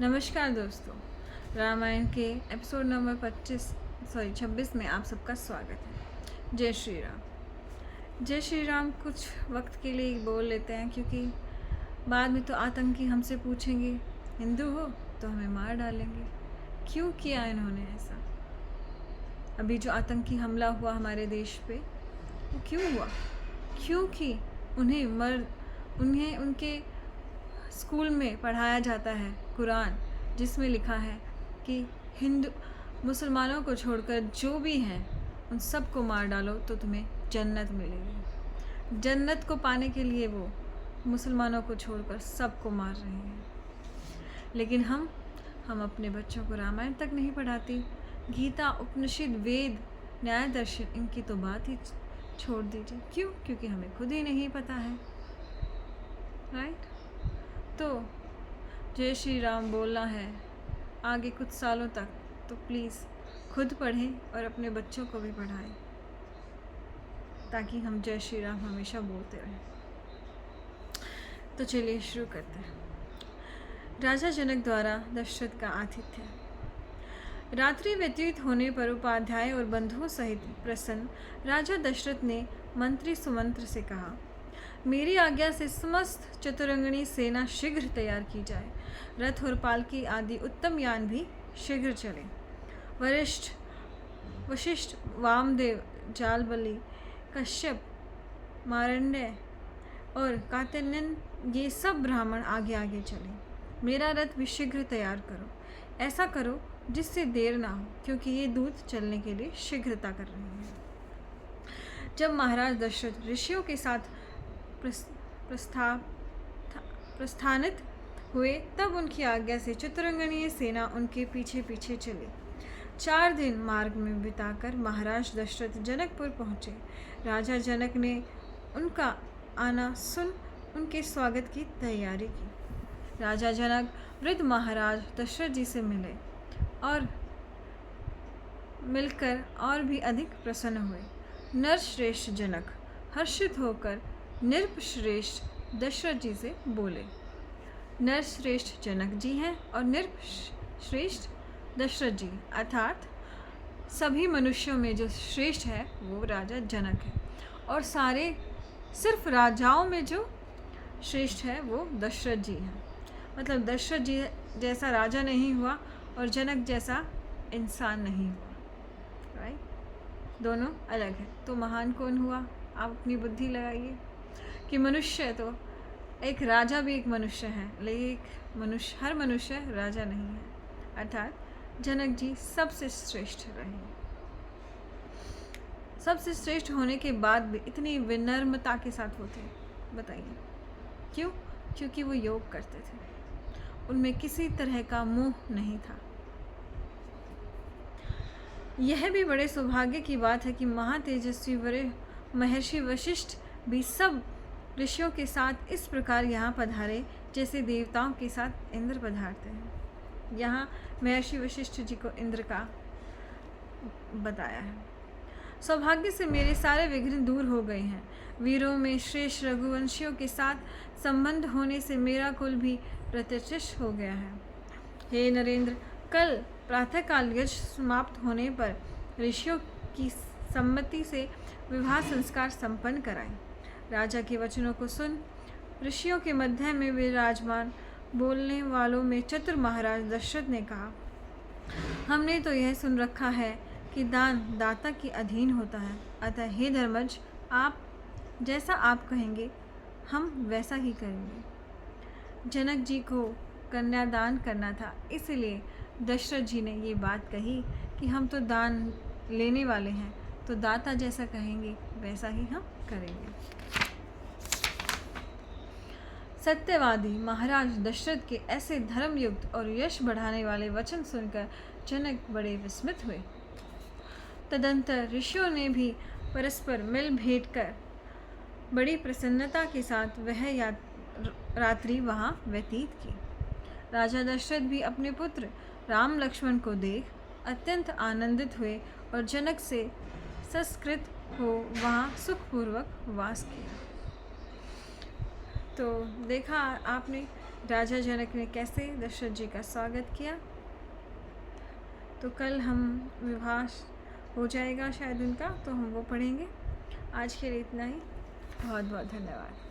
नमस्कार दोस्तों। रामायण के एपिसोड नंबर 26 में आप सबका स्वागत है। जय श्री राम। जय श्री राम कुछ वक्त के लिए बोल लेते हैं, क्योंकि बाद में तो आतंकी हमसे पूछेंगे हिंदू हो तो हमें मार डालेंगे। क्यों किया इन्होंने ऐसा? अभी जो आतंकी हमला हुआ हमारे देश पे, वो क्यों हुआ? क्योंकि उन्हें उनके स्कूल में पढ़ाया जाता है कुरान, जिसमें लिखा है कि हिंदू मुसलमानों को छोड़कर जो भी हैं उन सबको मार डालो तो तुम्हें जन्नत मिलेगी। जन्नत को पाने के लिए वो मुसलमानों को छोड़कर सबको मार रहे हैं। लेकिन हम अपने बच्चों को रामायण तक नहीं पढ़ाती। गीता, उपनिषद, वेद, न्याय दर्शन, इनकी तो बात ही छोड़ दीजिए। क्यों? क्योंकि हमें खुद ही नहीं पता है। राइट? तो जय श्री राम बोलना है आगे कुछ सालों तक, तो प्लीज़ खुद पढ़ें और अपने बच्चों को भी पढ़ाएं, ताकि हम जय श्री राम हमेशा बोलते रहें। तो चलिए शुरू करते हैं। राजा जनक द्वारा दशरथ का आतिथ्य। रात्रि व्यतीत होने पर उपाध्याय और बंधुओं सहित प्रसन्न राजा दशरथ ने मंत्री सुमंत्र से कहा, मेरी आज्ञा से समस्त चतुरंगणी सेना शीघ्र तैयार की जाए। रथ और पालकी आदि उत्तम यान भी शीघ्र चले। वशिष्ठ, वामदेव, जालबली, कश्यप, मारंडय और कात्यायन, ये सब ब्राह्मण आगे आगे चले। मेरा रथ भी शीघ्र तैयार करो। ऐसा करो जिससे देर ना हो, क्योंकि ये दूत चलने के लिए शीघ्रता कर रहे हैं। जब महाराज दशरथ ऋषियों के साथ प्रस्थानित हुए, तब उनकी आज्ञा से चतुरंगनीय सेना उनके पीछे पीछे चली। 4 दिन मार्ग में बिताकर महाराज दशरथ जनकपुर पहुँचे। राजा जनक ने उनका आना सुन उनके स्वागत की तैयारी की। राजा जनक वृद्ध महाराज दशरथ जी से मिले और मिलकर और भी अधिक प्रसन्न हुए। नरश्रेष्ठ जनक हर्षित होकर नृपश्रेष्ठ दशरथ जी से बोले। नरश्रेष्ठ जनक जी हैं और नृपश्रेष्ठ दशरथ जी, अर्थात सभी मनुष्यों में जो श्रेष्ठ है वो राजा जनक है, और सिर्फ राजाओं में जो श्रेष्ठ है वो दशरथ जी हैं। मतलब दशरथ जी जैसा राजा नहीं हुआ और जनक जैसा इंसान नहीं हुआ। राइट? दोनों अलग है। तो महान कौन हुआ? आप अपनी बुद्धि लगाइए कि मनुष्य तो एक राजा भी एक मनुष्य है, लेकिन हर मनुष्य राजा नहीं है। अर्थात जनक जी सबसे श्रेष्ठ रहे। सबसे श्रेष्ठ होने के बाद भी इतनी विनम्रता के साथ होते, बताइए क्यों? क्योंकि वो योग करते थे, उनमें किसी तरह का मोह नहीं था। यह भी बड़े सौभाग्य की बात है कि महातेजस्वी बड़े महर्षि वशिष्ठ भी सब ऋषियों के साथ इस प्रकार यहाँ पधारे जैसे देवताओं के साथ इंद्र पधारते हैं। यहाँ महर्षि वशिष्ठ जी को इंद्र का बताया है। सौभाग्य से मेरे सारे विघ्न दूर हो गए हैं। वीरों में श्रेष्ठ रघुवंशियों के साथ संबंध होने से मेरा कुल भी प्रतिष्ठित हो गया है। हे नरेंद्र, कल प्रातःकाल यज्ञ समाप्त होने पर ऋषियों की सम्मति से विवाह संस्कार संपन्न कराएं। राजा के वचनों को सुन ऋषियों के मध्य में विराजमान बोलने वालों में चतुर महाराज दशरथ ने कहा, हमने तो यह सुन रखा है कि दान दाता के अधीन होता है। अतः हे धर्मज, आप जैसा आप कहेंगे हम वैसा ही करेंगे। जनक जी को कन्यादान करना था, इसलिए दशरथ जी ने ये बात कही कि हम तो दान लेने वाले हैं, तो दाता जैसा कहेंगे वैसा ही हम करेंगे। सत्यवादी महाराज दशरथ के ऐसे धर्मयुक्त और यश बढ़ाने वाले वचन सुनकर जनक बड़े विस्मित हुए। तदंतर ऋषियों ने भी परस्पर मिल भेंट कर बड़ी प्रसन्नता के साथ वह रात्रि वहाँ व्यतीत की। राजा दशरथ भी अपने पुत्र राम लक्ष्मण को देख अत्यंत आनंदित हुए और जनक से संस्कृत हो वहाँ सुखपूर्वक वास किया। तो देखा आपने, राजा जनक ने कैसे दशरथ जी का स्वागत किया। तो कल हम विवाह हो जाएगा शायद उनका, तो हम वो पढ़ेंगे। आज के लिए इतना ही। बहुत बहुत धन्यवाद।